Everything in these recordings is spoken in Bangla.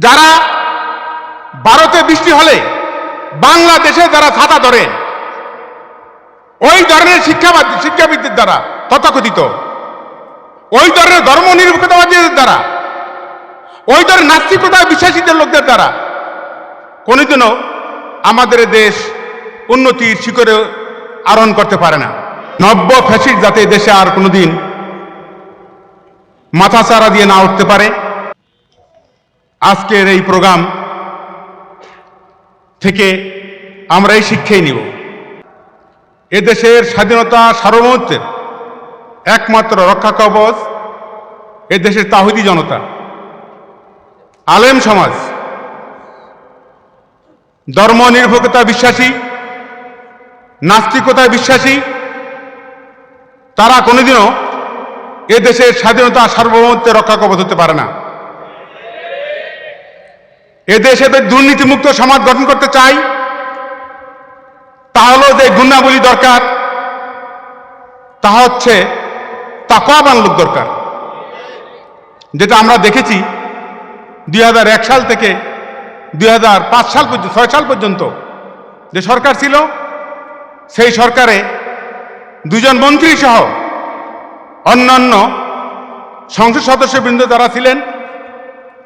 যারা ভারতে বৃষ্টি হলে বাংলাদেশে যারা ছাতা ধরে, ওই ধরনের শিক্ষাবিদদের দ্বারা, তথাকথিত ওই ধরনের ধর্ম নিরপেক্ষতাবাদীদের দ্বারা, ওই ধরনের নাস্তিকতায় বিশ্বাসীদের লোকদের দ্বারা কোনোদিনও আমাদের দেশ উন্নতির শিখরে আরোহণ করতে পারে না। নব্য ফ্যাসিস্ট যাতে দেশে আর কোনোদিন মাথাচাড়া দিয়ে না উঠতে পারে, আজকের এই প্রোগ্রাম থেকে আমরা এই শিক্ষাই নিব। এদেশের স্বাধীনতা সার্বভৌমত্বের একমাত্র রক্ষা কবচ এদেশের তাওহীদি জনতা, আলেম সমাজ, ধর্ম নিরপেক্ষতা বিশ্বাসী, নাস্তিকতায় বিশ্বাসী, তারা কোনোদিনও এদেশের স্বাধীনতা সার্বভৌমত্বের রক্ষা কবচ হতে পারে না। এদেশে দুর্নীতিমুক্ত সমাজ গঠন করতে চাই, তাহলেও যে গুণাবলী দরকার তা হচ্ছে তাকওয়াবান লোক দরকার। যেটা আমরা দেখেছি 2001 সাল থেকে 2005 সাল পর্যন্ত, 6 সাল পর্যন্ত যে সরকার ছিল, সেই সরকারে 2 জন মন্ত্রী সহ অন্যান্য সংসদ সদস্যবৃন্দ যারা ছিলেন,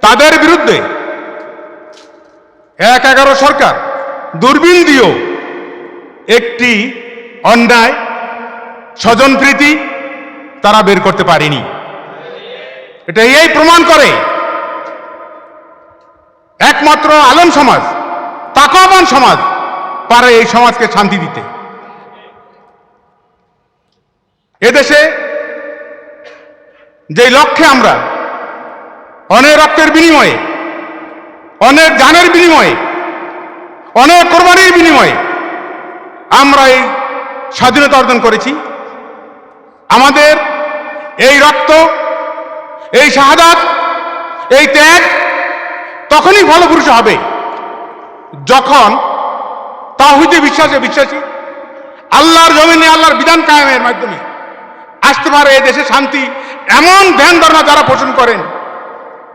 তাদের বিরুদ্ধে 1/11 সরকার দূরবীন দিয়েও একটি অন্যায় স্বজনপ্রীতি তারা বের করতে পারেনি। এটা এই প্রমাণ করে একমাত্র আলেম সমাজ, তাকওয়াবান সমাজ পারে এই সমাজকে শান্তি দিতে। এদেশে যে লক্ষ্যে আমরা অনেক রক্তের বিনিময়ে, অনেক জানের বিনিময়ে, অনেক কোরবানির বিনিময়ে আমরা এই স্বাধীনতা অর্জন করেছি, আমাদের এই রক্ত, এই শাহাদাত, এই ত্যাগ তখনই ফলপ্রসূ হবে যখন তাওহীদে বিশ্বাসী, আল্লাহর জমিনে আল্লাহর বিধান কায়েমের মাধ্যমে আসতে পারে এই দেশে শান্তি। এমন ধ্যান ধারণা যারা পোষণ করেন,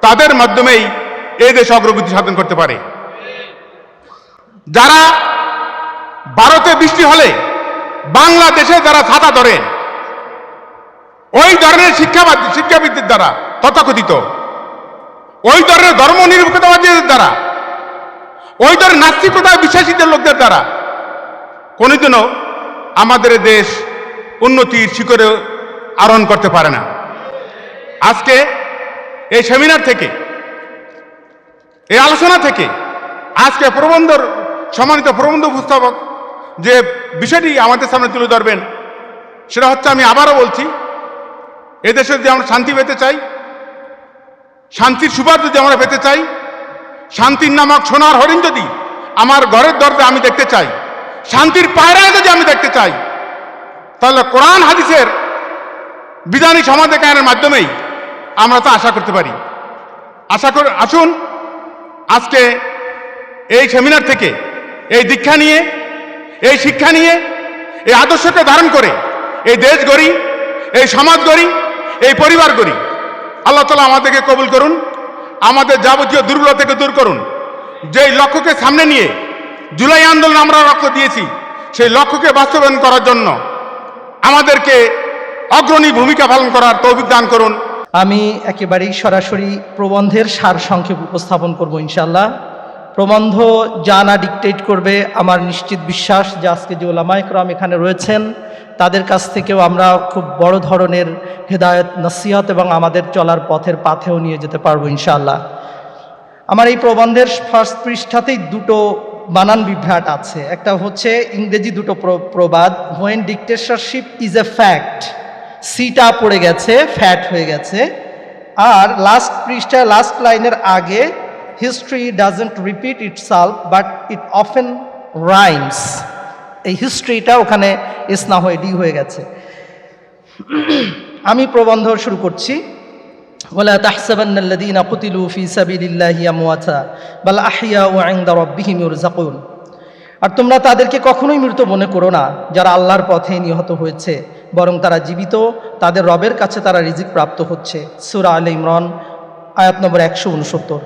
তাদের মাধ্যমেই এই দেশ অগ্রগতি সাধন করতে পারে। যারা ভারতে বৃষ্টি হলে বাংলাদেশে যারা ছাতা ধরেন, ওই ধরনের শিক্ষাবিদদের দ্বারা, তথাকথিত ওই ধরনের ধর্ম নিরপেক্ষতাবাদীদের দ্বারা, ওই ধরনের নাস্তিকতায় বিশ্বাসীদের লোকদের দ্বারা কোনোদিনও আমাদের দেশ উন্নতির শিখরে আরোহণ করতে পারে না। আজকে এই সেমিনার থেকে, এই আলোচনা থেকে, আজকে সম্মানিত প্রবন্ধ উপস্থাপক যে বিষয়টি আমাদের সামনে তুলে ধরবেন, সেটা হচ্ছে, আমি আবারও বলছি, এদেশে যদি আমরা শান্তি পেতে চাই, শান্তির সুবাদ যদি আমরা পেতে চাই, শান্তির নামক সোনার হরিণ যদি আমার ঘরের দরজা আমি দেখতে চাই, শান্তির পায়রায় যদি আমি দেখতে চাই, তাহলে কোরআন হাদিসের বিধানিক সমাজে কায়েমের মাধ্যমেই আমরা তা আশা করতে পারি। আসুন আজকে এই সেমিনার থেকে এই দীক্ষা নিয়ে, এই শিক্ষা নিয়ে, এই আদর্শকে ধারণ করে এই দেশ গড়ি, এই সমাজ গড়ি, এই পরিবার গড়ি। আল্লাহ তাআলা আমাদেরকে কবুল করুন, আমাদের যাবতীয় দুর্বলতা থেকে দূর করুন। যেই লক্ষ্যকে সামনে নিয়ে জুলাই আন্দোলন আমরা রক্ত দিয়েছি, সেই লক্ষ্যকে বাস্তবায়ন করার জন্য আমাদেরকে অগ্রণী ভূমিকা পালন করার তৌফিক দান করুন। আমি একেবারেই সরাসরি প্রবন্ধের সারসংক্ষেপ উপস্থাপন করব ইনশাআল্লাহ। প্রবন্ধ জানা ডিকটেট করবে আমার নিশ্চিত বিশ্বাস যে আজকে যে ওলামায়ে কেরাম এখানে রয়েছেন, তাদের কাছ থেকেও আমরা খুব বড় ধরনের হেদায়েত, নসিহত এবং আমাদের চলার পথের পাথেও নিয়ে যেতে পারবো ইনশাআল্লাহ। আমার এই প্রবন্ধের ফার্স্ট পৃষ্ঠাতেই 2টো বানান বিভ্রাট আছে। একটা হচ্ছে ইংরেজি 2টো প্রবাদ, when dictatorship is a fact, সিটা পড়ে গেছে, ফ্যাট হয়ে গেছে। আর লাস্ট পৃষ্ঠা লাস্ট লাইনের আগে, history doesn't repeat itself but it often rhymes, এই হিস্ট্রিটা ওখানে ইসনা হয়ে ডি হয়ে গেছে। আমি প্রবন্ধ শুরু করছি। ওয়ালা তাহসাবান্নাল্লাযীনা কুতিলু ফী সাবিলিল্লাহি আমওয়াতা বাল আহইয়াউ ইনদা রাব্বিহিম ইউরযাকুন। আর তোমরা তাদেরকে কখনোই মৃত মনে করো না যারা আল্লাহর পথে নিহত হয়েছে, বরং তারা জীবিত, তাদের রবের কাছে তারা রিজিক প্রাপ্ত হচ্ছে। সূরা আলে ইমরান আয়াত নম্বর 169।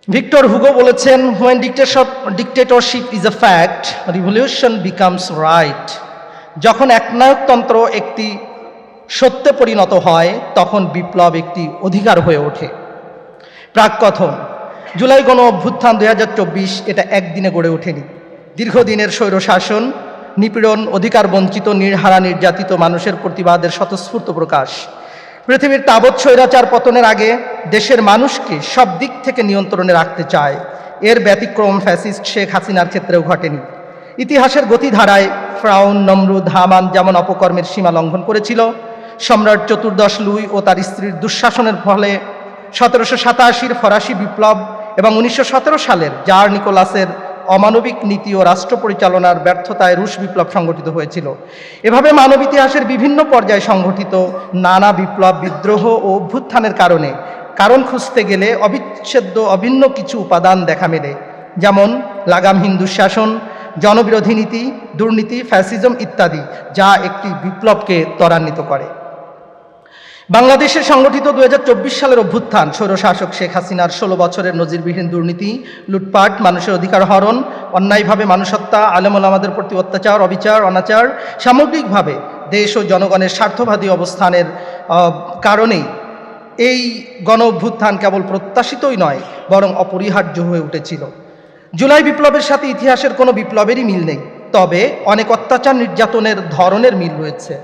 ভিক্টর হুগো বলেছেন, when dictatorship is a fact, revolution becomes right. যখন একনায়কতন্ত্র একটি সত্যে পরিণত হয় তখন বিপ্লব একটি অধিকার হয়ে ওঠে। প্রাককথন: জুলাই গণ অভ্যুত্থান 2024 এটা একদিনে গড়ে ওঠেনি। দীর্ঘদিনের স্বৈরশাসন, নিপীড়ন, অধিকার বঞ্চিত, নির্হারা নির্যাতিত মানুষের প্রতিবাদের স্বতঃস্ফূর্ত প্রকাশ। পৃথিবীর তাবৎ স্বৈরাচার পতনের আগে দেশের মানুষকে সব দিক থেকে নিয়ন্ত্রণে রাখতে চায়। এর ব্যতিক্রম ফ্যাসিস্ট শেখ হাসিনার ক্ষেত্রেও ঘটেনি। ইতিহাসের গতিধারায় ফ্রাউন, নমরুদ, হামান যেমন অপকর্মের সীমা লঙ্ঘন করেছিল, সম্রাট চতুর্দশ লুই ও তার স্ত্রীর দুঃশাসনের ফলে 1787 ফরাসি বিপ্লব এবং 1917 সালের জার নিকোলাসের অমানবিক নীতি ও রাষ্ট্র পরিচালনার ব্যর্থতায় রুশ বিপ্লব সংগঠিত হয়েছিল। এভাবে মানব ইতিহাসের বিভিন্ন পর্যায়ে সংগঠিত নানা বিপ্লব, বিদ্রোহ ও অভ্যুত্থানের কারণ খুঁজতে গেলে অবিচ্ছেদ্য অভিন্ন কিছু উপাদান দেখা মেলে, যেমন লাগামহীন দুঃশাসন, জনবিরোধী নীতি, দুর্নীতি, ফ্যাসিজম ইত্যাদি, যা একটি বিপ্লবকে ত্বরান্বিত করে। বাংলাদেশে সংগঠিত 2024 সালের অভ্যুত্থান স্বৈরশাসক শেখ হাসিনার 16 বছরের নজিরবিহীন দুর্নীতি, লুটপাট, মানুষের অধিকার হরণ, অন্যায়ভাবে মানুষ হত্যা, আলেম ওলামাদের প্রতি অত্যাচার, অবিচার, অনাচার, সামগ্রিকভাবে দেশ ও জনগণের স্বার্থবাদী অবস্থানের কারণেই এই গণ অভ্যুত্থান কেবল প্রত্যাশিতই নয়, বরং অপরিহার্য হয়ে উঠেছিল। জুলাই বিপ্লবের সাথে ইতিহাসের কোনো বিপ্লবেরই মিল নেই, তবে অনেক অত্যাচার নির্যাতনের ধরনের মিল রয়েছে।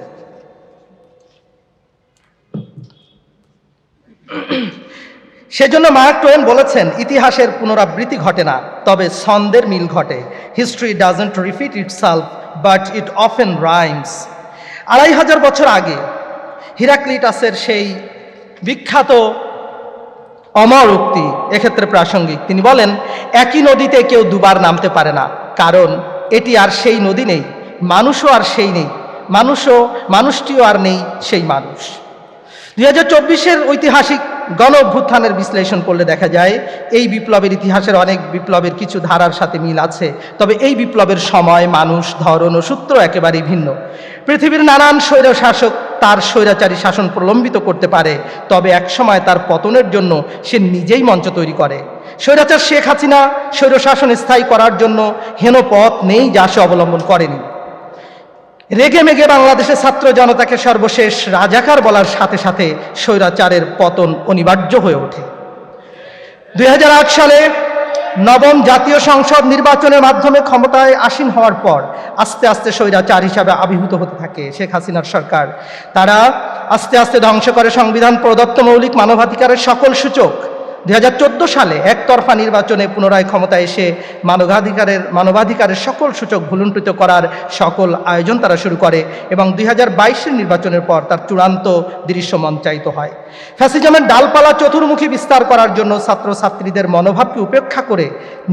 সেজন্য মার্ক টোয়েন বলেছেন, ইতিহাসের পুনরাবৃত্তি ঘটে না, তবে ছন্দের মিল ঘটে। History doesn't repeat itself but it often rhymes. 2500 বছর আগে হিরাক্লিটাসের সেই বিখ্যাত অমর উক্তি এক্ষেত্রে প্রাসঙ্গিক। তিনি বলেন, একই নদীতে কেউ দুবার নামতে পারে না, কারণ এটি আর সেই নদী নেই, মানুষও আর সেই নেই, মানুষটিও আর নেই সেই মানুষ। 2024-এর ঐতিহাসিক গণ অভ্যুত্থানের বিশ্লেষণ করলে দেখা যায় এই বিপ্লবের ইতিহাসের অনেক বিপ্লবের কিছু ধারার সাথে মিল আছে, তবে এই বিপ্লবের সময়, মানুষ, ধরন ও সূত্র একেবারেই ভিন্ন। পৃথিবীর নানান স্বৈরশাসক তার স্বৈরাচারী শাসন প্রলম্বিত করতে পারে, তবে একসময় তার পতনের জন্য সে নিজেই মঞ্চ তৈরি করে। স্বৈরাচার শেখ হাসিনা স্বৈরশাসন স্থায়ী করার জন্য হেন পথ নেই যা সে অবলম্বন করেনি। রেগে মেগে বাংলাদেশের ছাত্র জনতাকে সর্বশেষ রাজাকার বলার সাথে সাথে স্বৈরাচারের পতন অনিবার্য হয়ে ওঠে। 2008 সালে নবম জাতীয় সংসদ নির্বাচনের মাধ্যমে ক্ষমতায় আসীন হওয়ার পর আস্তে আস্তে স্বৈরাচার হিসাবে আবির্ভূত হতে থাকে শেখ হাসিনার সরকার। তারা আস্তে আস্তে ধ্বংস করে সংবিধান প্রদত্ত মৌলিক মানবাধিকারের সকল সূচক। 2014 সালে একতরফা নির্বাচনে পুনরায় ক্ষমতায় এসে মানবাধিকারের সকল সূচক ভুলুণ্ঠিত করার সকল আয়োজন তারা শুরু করে এবং 2022-এর নির্বাচনের পর তার চূড়ান্ত দৃশ্য মঞ্চায়িত হয়। ফ্যাসিজমের ডালপালা চতুর্মুখী বিস্তার করার জন্য ছাত্রছাত্রীদের মনোভাবকে উপেক্ষা করে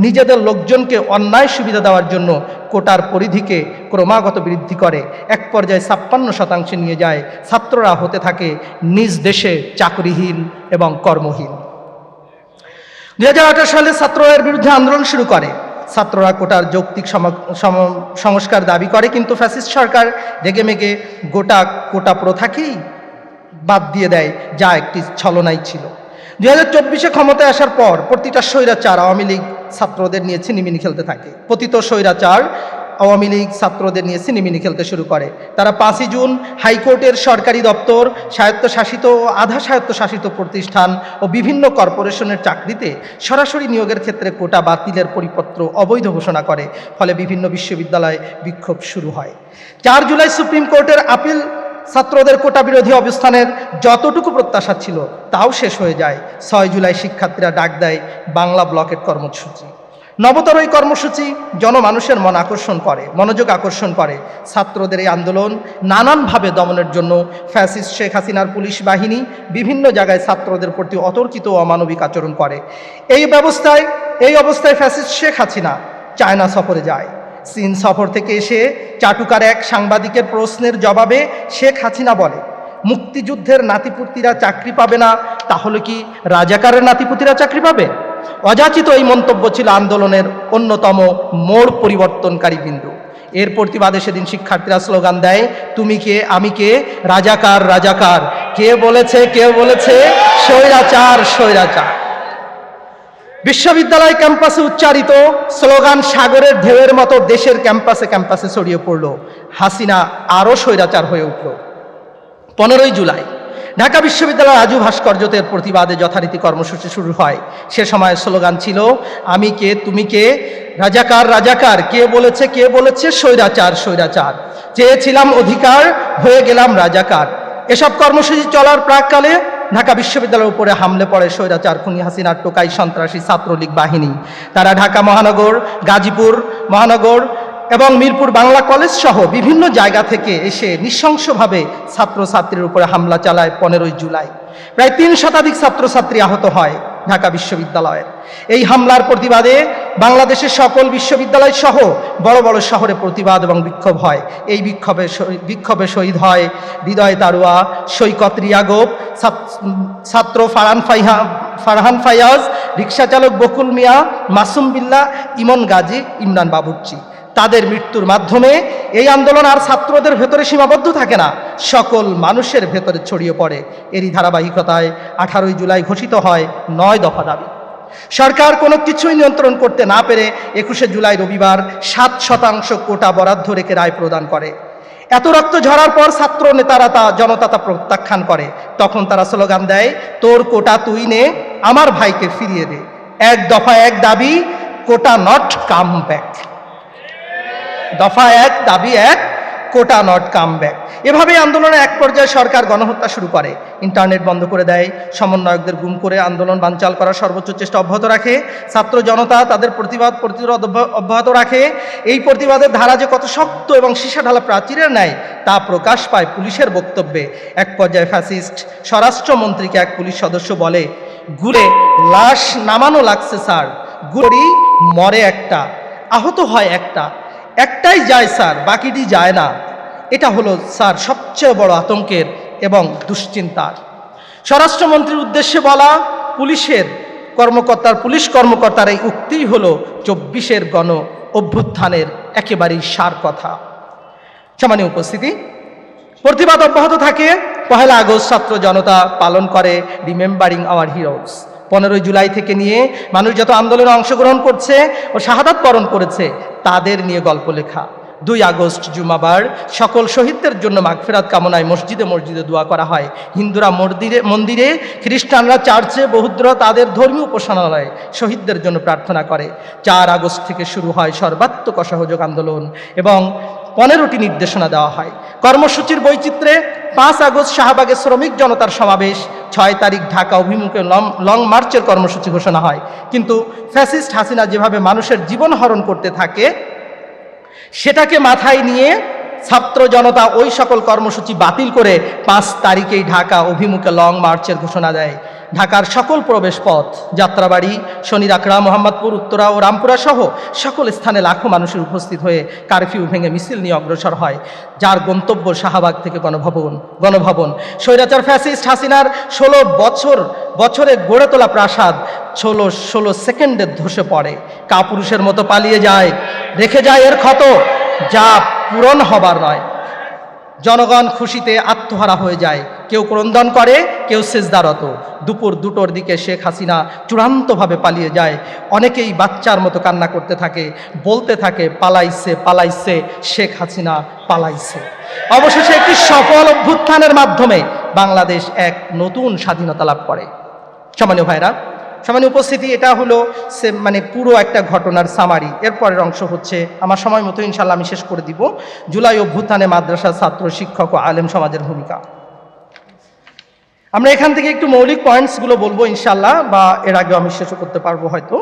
নিজেদের লোকজনকে অন্যায় সুবিধা দেওয়ার জন্য কোটার পরিধিকে ক্রমাগত বৃদ্ধি করে, এক পর্যায়ে 56% নিয়ে যায়। ছাত্ররা হতে থাকে নিজ দেশে চাকরিহীন এবং কর্মহীন। 2018 সালে ছাত্ররা এর বিরুদ্ধে আন্দোলন শুরু করে। ছাত্ররা কোটার যৌক্তিক সংস্কার দাবি করে, কিন্তু ফ্যাসিস্ট সরকার রেগেমেগে গোটা কোটা প্রথাকেই বাদ দিয়ে দেয়, যা একটি ছলনাই ছিল। 2024-এ ক্ষমতায় আসার পর প্রতিটা স্বৈরাচার আওয়ামী লীগ ছাত্রদের নিয়ে ছিনিমিনি খেলতে থাকে। পতিত স্বৈরাচার আওয়ামী লীগ ছাত্রদের নিয়ে ছিনিমিনি খেলতে শুরু করে। তারা 5 জুন হাইকোর্টের সরকারি দপ্তর, স্বায়ত্তশাসিত ও আধা স্বায়ত্তশাসিত প্রতিষ্ঠান ও বিভিন্ন কর্পোরেশনের চাকরিতে সরাসরি নিয়োগের ক্ষেত্রে কোটা বাতিলের পরিপত্র অবৈধ ঘোষণা করে। ফলে বিভিন্ন বিশ্ববিদ্যালয়ে বিক্ষোভ শুরু হয়। 4 জুলাই সুপ্রিম কোর্টের আপিল ছাত্রদের কোটা বিরোধী অবস্থানের যতটুকু প্রত্যাশা ছিল তাও শেষ হয়ে যায়। 6 জুলাই শিক্ষার্থীরা ডাক দেয় বাংলা ব্লকেট কর্মসূচি। নবতর এই কর্মসূচি জনমানুষের মনোযোগ আকর্ষণ করে। ছাত্রদের এই আন্দোলন নানানভাবে দমনের জন্য ফ্যাসিস্ট শেখ হাসিনার পুলিশ বাহিনী বিভিন্ন জায়গায় ছাত্রদের প্রতি অতর্কিত ও অমানবিক আচরণ করে। এই অবস্থায় ফ্যাসিস্ট শেখ হাসিনা চায়না সফরে যায়। চীন সফর থেকে এসে চাটুকার এক সাংবাদিকের প্রশ্নের জবাবে শেখ হাসিনা বলে, মুক্তিযুদ্ধের নাতিপুতিরা চাকরি পাবে না, তাহলে কি রাজাকারের নাতিপুতিরা চাকরি পাবে? অযাচিত এই মন্তব্য ছিল আন্দোলনের অন্যতম মোড় পরিবর্তনকারী বিন্দু। এর প্রতিবাদে সেদিন শিক্ষার্থীরা স্লোগান দেয়, তুমি কে, আমি কে, রাজাকার রাজাকার। কে বলেছে স্বৈরাচার স্বৈরাচার। বিশ্ববিদ্যালয় ক্যাম্পাসে উচ্চারিত স্লোগান সাগরের ঢেউয়ের মতো দেশের ক্যাম্পাসে ক্যাম্পাসে ছড়িয়ে পড়ল। হাসিনা আরও স্বৈরাচার হয়ে উঠল। 15ই জুলাই ঢাকা বিশ্ববিদ্যালয়ের আজু ভাস্কর্যতের প্রতিবাদে যথারীতি কর্মসূচি শুরু হয়। সে সময় স্লোগান ছিল, আমি কে, তুমি কে, রাজাকার রাজাকার, কে বলেছে স্বৈরাচার স্বৈরাচার, চেয়েছিলাম অধিকার, হয়ে গেলাম রাজাকার। এসব কর্মসূচি চলার প্রাককালে ঢাকা বিশ্ববিদ্যালয়ের উপরে হামলে পড়ে স্বৈরাচার খুনি হাসিনার টোকাই সন্ত্রাসী ছাত্রলীগ বাহিনী। তারা ঢাকা মহানগর, গাজীপুর মহানগর এবং মিরপুর বাংলা কলেজ সহ বিভিন্ন জায়গা থেকে এসে নৃশংসভাবে ছাত্রছাত্রীর উপরে হামলা চালায়। 15ই জুলাই প্রায় 3 শতাধিক ছাত্রছাত্রী আহত হয় ঢাকা বিশ্ববিদ্যালয়ের। এই হামলার প্রতিবাদে বাংলাদেশের সকল বিশ্ববিদ্যালয় সহ বড় বড় শহরে প্রতিবাদ এবং বিক্ষোভ হয়। এই বিক্ষোভে শহীদ হয় হৃদয় তারুয়া, সৈকত রিয়াগোপ, ছাত্র ফারহান ফায়াজ, রিক্সাচালক বকুল মিয়া, মাসুম বিল্লাহ, ইমন গাজী, ইমরান বাবুর্চি। তাদের মৃত্যুর মাধ্যমে এই আন্দোলন আর ছাত্রদের ভেতরে সীমাবদ্ধ থাকে না, সকল মানুষের ভেতরে ছড়িয়ে পড়ে। এরই ধারাবাহিকতায় 18ই জুলাই ঘোষিত হয় 9 দফা দাবি। সরকার কোনো কিছুই নিয়ন্ত্রণ করতে না পেরে 21শে জুলাই রবিবার 7% কোটা বরাদ্দ রেখে রায় প্রদান করে। এত রক্ত ঝরার পর ছাত্র নেতারা জনতা তা প্রত্যাখ্যান করে। তখন তারা স্লোগান দেয়, তোর কোটা তুই নে, আমার ভাইকে ফিরিয়ে দে। 1 দফা 1 দাবি, কোটা নট কাম ব্যাক। দফা 1 দাবি 1, কোটা নট কাম ব্যাক। এভাবে আন্দোলনের এক পর্যায়ে সরকার গণহত্যা শুরু করে, ইন্টারনেট বন্ধ করে দেয়, সমন্বয়কদের গুম করে আন্দোলন বানচাল করার সর্বোচ্চ চেষ্টা অব্যাহত রাখে। ছাত্র জনতা তাদের প্রতিরোধ অব্যাহত রাখে। এই প্রতিবাদের ধারা যে কত শক্ত এবং সীসাঢালা প্রাচীরের ন্যায় তা প্রকাশ পায় পুলিশের বক্তব্যে। এক পর্যায়ে ফ্যাসিস্ট স্বরাষ্ট্রমন্ত্রীকে এক পুলিশ সদস্য বলে, গুলে লাশ নামানো লাগছে স্যার, গুলি মরে একটা, আহত হয় একটা, একটাই যায় স্যার, বাকিটি যায় না। এটা হলো স্যার সবচেয়ে বড় আতঙ্কের এবং দুশ্চিন্তার। স্বরাষ্ট্রমন্ত্রীর উদ্দেশ্যে বলা পুলিশ কর্মকর্তার এই উক্তিই হলো 24-এর গণ অভ্যুত্থানের একেবারেই সার কথা। সম্মানীয় উপস্থিতি, প্রতিবাদ অব্যাহত থাকে। 1 আগস্ট ছাত্র জনতা পালন করে রিমেম্বারিং আওয়ার হিরোজ। 15ই জুলাই থেকে নিয়ে মানুষ যত আন্দোলনে অংশগ্রহণ করছে ও শাহাদাত বরণ করেছে তাদের নিয়ে গল্প লেখা। 2 আগস্ট জুমাবার সকল শহীদদের জন্য মাগফিরাত কামনায় মসজিদে মসজিদে দোয়া করা হয়। হিন্দুরা মন্দিরে, খ্রিস্টানরা চার্চে, বৌদ্ধরা তাদের ধর্মীয় উপাসনালয়ে শহীদদের জন্য প্রার্থনা করে। 4 আগস্ট থেকে শুরু হয় সর্বাত্মক অসহযোগ আন্দোলন এবং 15টি নির্দেশনা দেওয়া হয়। কর্মসূচির বৈচিত্র্যে 5 আগস্ট শাহবাগে শ্রমিক জনতার সমাবেশ, 6 তারিখ ঢাকা অভিমুখে লং মার্চের কর্মসূচি ঘোষণা হয়। কিন্তু ফ্যাসিস্ট হাসিনা যেভাবে মানুষের জীবন হরণ করতে থাকে সেটাকে মাথায় নিয়ে ছাত্র জনতা ওই সকল কর্মসূচি বাতিল করে 5 তারিখেই ঢাকা অভিমুখে লং মার্চের ঘোষণা দেয়। ঢাকার সকল প্রবেশ পথ, যাত্রাবাড়ি, শনিরাকড়া, মোহাম্মদপুর, উত্তরা ও রামপুরা সহ সকল স্থানে লাখো মানুষের উপস্থিত হয়ে কারফিউ ভেঙে মিছিল নিয়ে অগ্রসর হয়, যার গন্তব্য শাহবাগ থেকে গণভবন। স্বৈরাচার ফ্যাসিস্ট হাসিনার 16 বছরে গড়ে তোলা প্রাসাদ 16 সেকেন্ডে ধসে পড়ে, কাপুরুষের মতো পালিয়ে যায়, রেখে যায় এর ক্ষত যা পূরণ হবার নয়। জনগণ খুশিতে আত্মহারা হয়ে যায়, কেউ ক্রন্দন করে, কেউ সেজদারত। দুপুর 2টোর দিকে শেখ হাসিনা চূড়ান্তভাবে পালিয়ে যায়। অনেকেই বাচ্চার মতো কান্না করতে থাকে, বলতে থাকে পালাইছে পালাইছে, শেখ হাসিনা পালাইছে। অবশেষে একটি সফল অভ্যুত্থানের মাধ্যমে বাংলাদেশ এক নতুন স্বাধীনতা লাভ করে। সম্মানীয় ভাইরা, সম্মানীয় উপস্থিতি, এটা হলো পুরো একটা ঘটনার সামারি। এরপরের অংশ হচ্ছে আমার সময় মতো ইনশাল্লাহ আমি শেষ করে দিব, জুলাই অভ্যুত্থানে মাদ্রাসা, ছাত্র, শিক্ষক ও আলেম সমাজের ভূমিকা। আমরা এখান থেকে একটু মৌলিক পয়েন্টসগুলো বলবো ইনশাল্লাহ, বা এর আগেও আমি শেষও করতে পারবো হয়তো।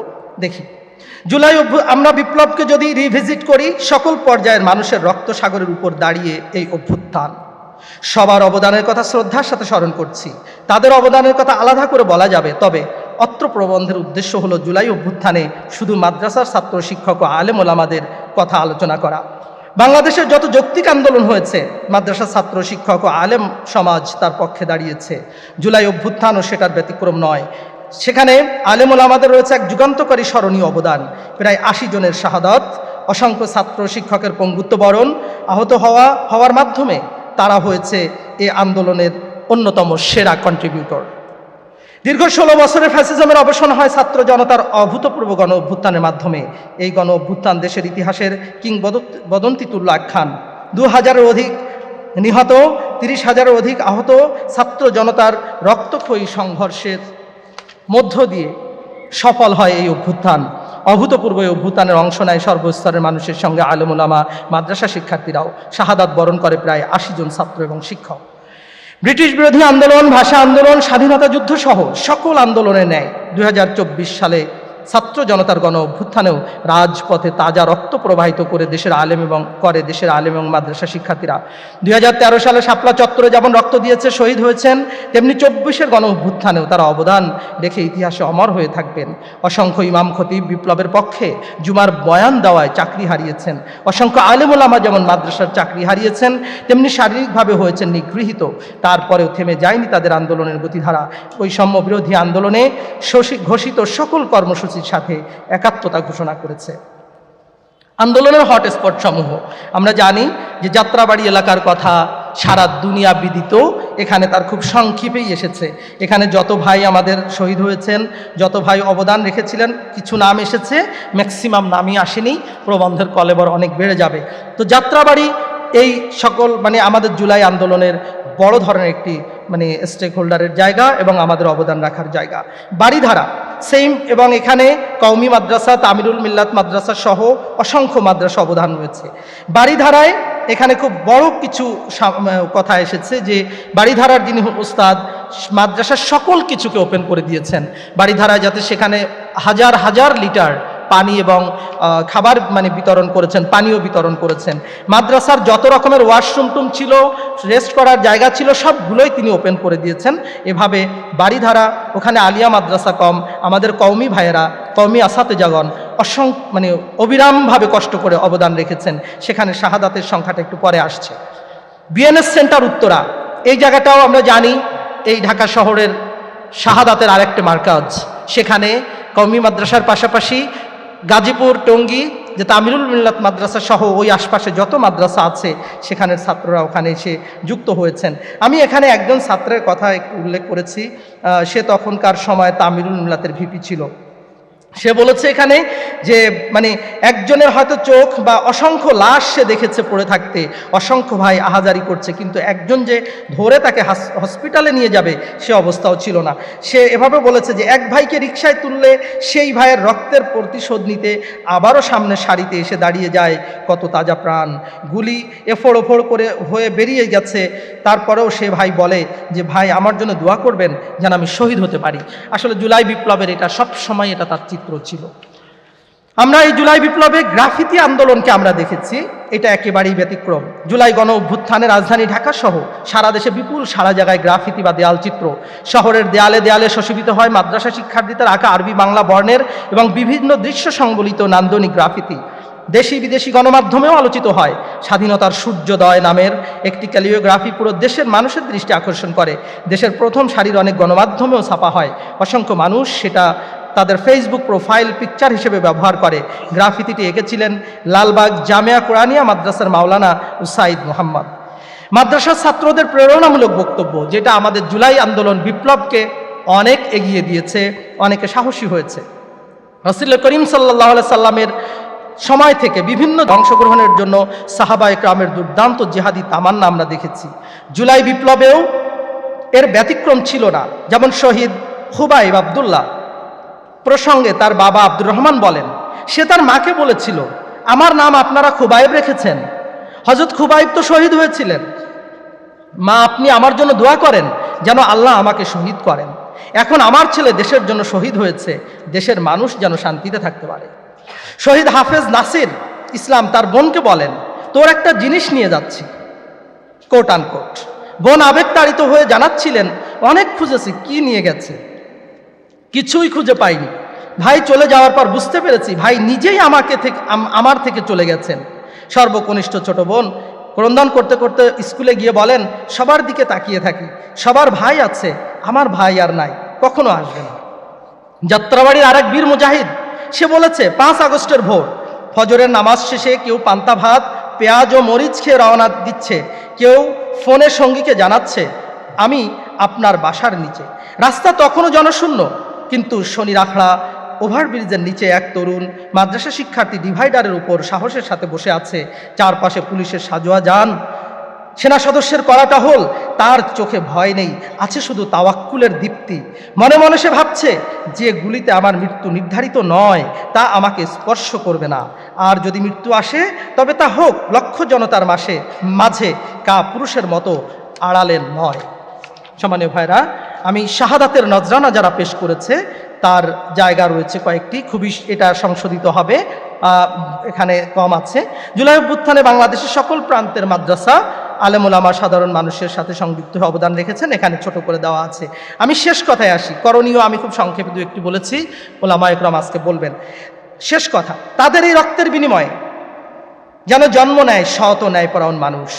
দেখি, আমরা বিপ্লবকে যদি রিভিজিট করি, সকল পর্যায়ের মানুষের রক্ত সাগরের উপর দাঁড়িয়ে এই অভ্যুত্থান। সবার অবদানের কথা শ্রদ্ধার সাথে স্মরণ করছি, তাদের অবদানের কথা আলাদা করে বলা যাবে। তবে অত্র প্রবন্ধের উদ্দেশ্য হলো জুলাই অভ্যুত্থানে শুধু মাদ্রাসার ছাত্র, শিক্ষক ও আলেম ওলামাদের কথা আলোচনা করা। বাংলাদেশের যত যৌক্তিক আন্দোলন হয়েছে, মাদ্রাসা, ছাত্র, শিক্ষক ও আলেম সমাজ তার পক্ষে দাঁড়িয়েছে। জুলাই অভ্যুত্থানও সেটার ব্যতিক্রম নয়। সেখানে আলেম ওলামাদের রয়েছে এক যুগান্তকারী স্মরণীয় অবদান। প্রায় 80 জনের শাহাদাত, অসংখ্য ছাত্র শিক্ষকের পঙ্গুত্ব বরণ, আহত হওয়ার মাধ্যমে তারা হয়েছে এই আন্দোলনের অন্যতম সেরা কন্ট্রিবিউটর। দীর্ঘ 16 বছরের ফ্যাসিজমের অবসান হয় ছাত্র জনতার অভূতপূর্ব গণ অভ্যুত্থানের মাধ্যমে। এই গণ অভ্যুত্থান দেশের ইতিহাসের কিংবদন্তি তুল্য আখ্যান। 2000-এর অধিক নিহত, 30,000-এর অধিক আহত ছাত্র জনতার রক্তক্ষয়ী সংঘর্ষের মধ্য দিয়ে সফল হয় এই অভ্যুত্থান। অভূতপূর্ব এই অভ্যুত্থানের অংশ নেয় সর্বস্তরের মানুষের সঙ্গে আলেম ওলামা, মাদ্রাসা শিক্ষার্থীরাও। শাহাদাত বরণ করে প্রায় 80 জন ছাত্র এবং শিক্ষক। ব্রিটিশ বিরোধী আন্দোলন, ভাষা আন্দোলন, স্বাধীনতা যুদ্ধ সহ সকল আন্দোলনের ন্যায় 2024 সালে ছাত্র জনতার গণ অভ্যুত্থানেও রাজপথে তাজা রক্ত প্রবাহিত করে দেশের আলেম এবং মাদ্রাসা শিক্ষার্থীরা। 2013 সালে শাপলা চত্বরে যেমন রক্ত দিয়েছে, শহীদ হয়েছেন, তেমনি 24-এর গণ অভ্যুত্থানেও তারা অবদান রেখে ইতিহাসে অমর হয়ে থাকবেন। অসংখ্য ইমাম খতিব বিপ্লবের পক্ষে জুমার বয়ান দেওয়ায় চাকরি হারিয়েছেন। অসংখ্য আলেম ওলামা যেমন মাদ্রাসার চাকরি হারিয়েছেন, তেমনি শারীরিকভাবে হয়েছেন নিগৃহীত। তারপরেও থেমে যায়নি তাদের আন্দোলনের গতিধারা। বৈষম্য বিরোধী আন্দোলনে ঘোষিত সকল কর্মসূচির সাথে একাত্মতা ঘোষণা করেছে। আন্দোলনের হটস্পট সমূহ আমরা জানি যে যাত্রাবাড়ি এলাকার কথা সারা দুনিয়া বিদিত। এখানে তার খুব সংক্ষেপেই এসেছে। এখানে যত ভাই আমাদের শহীদ হয়েছেন, যত ভাই অবদান রেখেছিলেন, কিছু নাম এসেছে, ম্যাক্সিমাম নামই আসেনি। প্রবন্ধের কলেবর অনেক বেড়ে যাবে। তো যাত্রাবাড়ি এই সকল আমাদের জুলাই আন্দোলনের বড় ধরনের একটি স্টেক হোল্ডারের জায়গা এবং আমাদের অবদান রাখার জায়গা। বাড়িধারা সেম, এবং এখানে কওমি মাদ্রাসা, তামিরুল মিল্লাত মাদ্রাসা সহ অসংখ্য মাদ্রাসা অবদান রয়েছে। বাড়িধারায় এখানে খুব বড় কিছু কথা এসেছে যে বাড়িধারার যিনি উস্তাদ মাদ্রাসার সকল কিছুকে ওপেন করে দিয়েছেন। বাড়িধারায় যাতে সেখানে হাজার হাজার লিটার পানি এবং খাবার বিতরণ করেছেন, পানীয় বিতরণ করেছেন। মাদ্রাসার যত রকমের ওয়াশরুম টুম ছিল, রেস্ট করার জায়গা ছিল, সবগুলোই তিনি ওপেন করে দিয়েছেন। এভাবে বাড়িধারা, ওখানে আলিয়া মাদ্রাসা কম, আমাদের কওমি ভাইয়েরা, কওমি আসাতেজাগণ অবিরামভাবে কষ্ট করে অবদান রেখেছেন। সেখানে শাহাদাতের সংখ্যাটা একটু পরে আসছে। বিএনএস সেন্টার উত্তরা, এই জায়গাটাও আমরা জানি এই ঢাকা শহরের শাহাদাতের আরেকটা মার্কাজ। সেখানে কওমি মাদ্রাসার পাশাপাশি গাজীপুর, টঙ্গী যে তামিরুল মিল্লাত মাদ্রাসা সহ ওই আশপাশে যত মাদ্রাসা আছে সেখানের ছাত্ররা ওখানে এসে যুক্ত হয়েছেন। আমি এখানে একজন ছাত্রের কথা একটু উল্লেখ করেছি। সে তখনকার সময় তামিরুল মিল্লাতের ভিপি ছিল। সে বলেছে এখানে যে একজনের হয়তো চোখ বা অসংখ্য লাশ সে দেখেছে পড়ে থাকতে, অসংখ্য ভাই আহাজারি করছে, কিন্তু একজন যে ধরে তাকে হসপিটালে নিয়ে যাবে সে অবস্থাও ছিল না। সে এভাবে বলেছে যে এক ভাইকে রিকশায় তুললে সেই ভাইয়ের রক্তের প্রতিশোধ নিতে আবারও সামনে সারিতে এসে দাঁড়িয়ে যায় কত তাজা প্রাণ। গুলি এফোড় ওফোড় করে হয়ে বেরিয়ে গেছে, তারপরেও সে ভাই বলে যে ভাই আমার জন্য দোয়া করবেন যেন আমি শহীদ হতে পারি। আসলে জুলাই বিপ্লবের এটা সব সময় এটা তার চিত্র ছিল। আমরা এই জুলাই বিপ্লবে গ্রাফিতি আন্দোলনকে আমরা দেখেছি, এটা একেবারেই ব্যতিক্রম। জুলাই গণ অভ্যুত্থানে রাজধানী ঢাকা সহ সারা দেশে বিপুল সারা জায়গায় গ্রাফিতি বা দেয়াল চিত্র। শহরের দেয়ালে দেয়ালে শোভিত হয় মাদ্রাসা শিক্ষার্থীদের আঁকা আরবি বাংলা বর্ণের এবং বিভিন্ন দৃশ্য সংবলিত নান্দনিক গ্রাফিতি। দেশি বিদেশি গণমাধ্যমেও আলোচিত হয়। স্বাধীনতার সূর্যোদয় নামের একটি ক্যালিওগ্রাফি পুরো দেশের মানুষের দৃষ্টি আকর্ষণ করে। দেশের প্রথম সারির অনেক গণমাধ্যমেও ছাপা হয়। অসংখ্য মানুষ সেটা তাদের ফেসবুক প্রোফাইল পিকচার হিসেবে ব্যবহার করে। গ্রাফিতিটি এঁকেছিলেন লালবাগ জামিয়া কোরআনিয়া মাদ্রাসার মাওলানা উসাইদ মোহাম্মদ। মাদ্রাসার ছাত্রদের প্রেরণামূলক বক্তব্য, যেটা আমাদের জুলাই আন্দোলন বিপ্লবকে অনেক এগিয়ে দিয়েছে, অনেকে সাহসী হয়েছে। রাসূল করিম সাল্লাল্লাহু আলাইহি সাল্লামের সময় থেকে বিভিন্ন অংশগ্রহণের জন্য সাহাবায়ে কেরামের দুর্দান্ত জিহাদি তামান্না আমরা দেখেছি। জুলাই বিপ্লবেও এর ব্যতিক্রম ছিল না। যেমন শহীদ খুবাইব আবদুল্লাহ প্রসঙ্গে তার বাবা আব্দুর রহমান বলেন, সে তার মাকে বলেছিল, আমার নাম আপনারা খুবাইব রেখেছেন, হযরত খুবাইব তো শহীদ হয়েছিলেন, মা আপনি আমার জন্য দোয়া করেন যেন আল্লাহ আমাকে শহীদ করেন। এখন আমার ছেলে দেশের জন্য শহীদ হয়েছে, দেশের মানুষ যেন শান্তিতে থাকতে পারে। শহীদ হাফেজ নাসির ইসলাম তার বোনকে বলেন, তোর একটা জিনিস নিয়ে যাচ্ছি, কোট আনকোট। বোন আবেগতাড়িত হয়ে জানাচ্ছিলেন, অনেক খুঁজেছি, কি নিয়ে গেছে, কিছুই খুঁজে পাইনি। ভাই চলে যাওয়ার পর বুঝতে পেরেছি ভাই নিজেই আমার থেকে চলে গেছেন। সর্বকনিষ্ঠ ছোট বোন ক্রন্দন করতে করতে স্কুলে গিয়ে বলেন, সবার দিকে তাকিয়ে থাকি, সবার ভাই আছে, আমার ভাই আর নাই, কখনো আসবে না। যাত্রাবাড়ির আরেক বীর মুজাহিদ, সে বলেছে 5 আগস্টের ভোর ফজরের নামাজ শেষে কেউ পান্তা ভাত, পেঁয়াজ ও মরিচ খেয়ে রওনা দিচ্ছে, কেউ ফোনে সঙ্গীকে জানাচ্ছে, আমি আপনার বাসার নিচে। রাস্তা তখনও জনশূন্য, কিন্তু শনির আখড়া ওভারব্রিজের নিচে এক তরুণ মাদ্রাসা শিক্ষার্থী ডিভাইডারের উপর সাহসের সাথে বসে আছে। চারপাশে পুলিশের সাজোয়া যান, সেনা সদস্যের কড়া টহল। তার চোখে ভয় নেই, আছে শুধু তাওয়াক্কুলের দীপ্তি। মনে মনে সে ভাবছে, যে গুলিতে আমার মৃত্যু নির্ধারিত নয় তা আমাকে স্পর্শ করবে না। আর যদি মৃত্যু আসে তবে তা হোক লক্ষ জনতার মাঝে, পুরুষের মতো আড়ালের নয়। সম্মানীয় ভাইরা, আমি শাহাদাতের নজরানা যারা পেশ করেছে তার জায়গা রয়েছে কয়েকটি, খুবই এটা সংশোধিত হবে, এখানে কম আছে। জুলাই অভ্যুত্থানে বাংলাদেশের সকল প্রান্তের মাদ্রাসা আলেম ওলামা সাধারণ মানুষের সাথে সংযুক্ত হয়ে অবদান রেখেছেন, এখানে ছোট করে দেওয়া আছে। আমি শেষ কথায় আসি, করণীয় আমি খুব সংক্ষেপে দু একটি বলেছি, ওলামা একরাম আজকে বলবেন। শেষ কথা, তাদের এই রক্তের বিনিময়ে যেন জন্ম নেয় সৎ ও ন্যায়পরায়ণ মানুষ,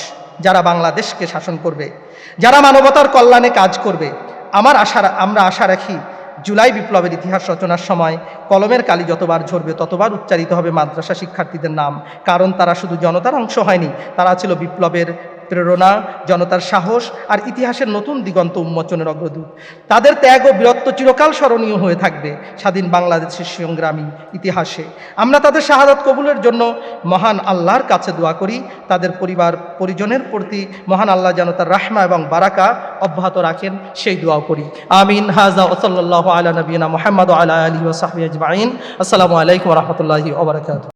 যারা বাংলাদেশকে শাসন করবে, যারা মানবতার কল্যাণে কাজ করবে। আমরা আশা রাখি জুলাই বিপ্লবের ইতিহাস রচনার সময় কলমের কালি যতবার ঝরবে ততবার উচ্চারিত হবে মাদ্রাসা শিক্ষার্থীদের নাম, কারণ তারা শুধু জনতার অংশ হয়নি, তারা ছিল বিপ্লবের প্রেরণা, জনতার সাহস আর ইতিহাসের নতুন দিগন্ত উন্মোচনের অগ্রদূত। তাদের ত্যাগ ও বীরত্ব চিরকাল স্মরণীয় হয়ে থাকবে স্বাধীন বাংলাদেশের সংগ্রামী ইতিহাসে। আমরা তাদের শাহাদাত কবুলের জন্য মহান আল্লাহর কাছে দোয়া করি। তাদের পরিবার পরিজনের প্রতি মহান আল্লাহ যেন তার রাহমা এবং বারাকা অব্যাহত রাখেন, সেই দোয়াও করি। আমিন। হাজা ওয়া সাল্লাল্লাহু আলা নবিয়িনা মুহাম্মদ ওয়া আলা আলিহি ওয়া সাহবিহি আজমাইন। আসসালামু আলাইকুম ওয়া রাহমাতুল্লাহি ওয়া বারাকাতুহু।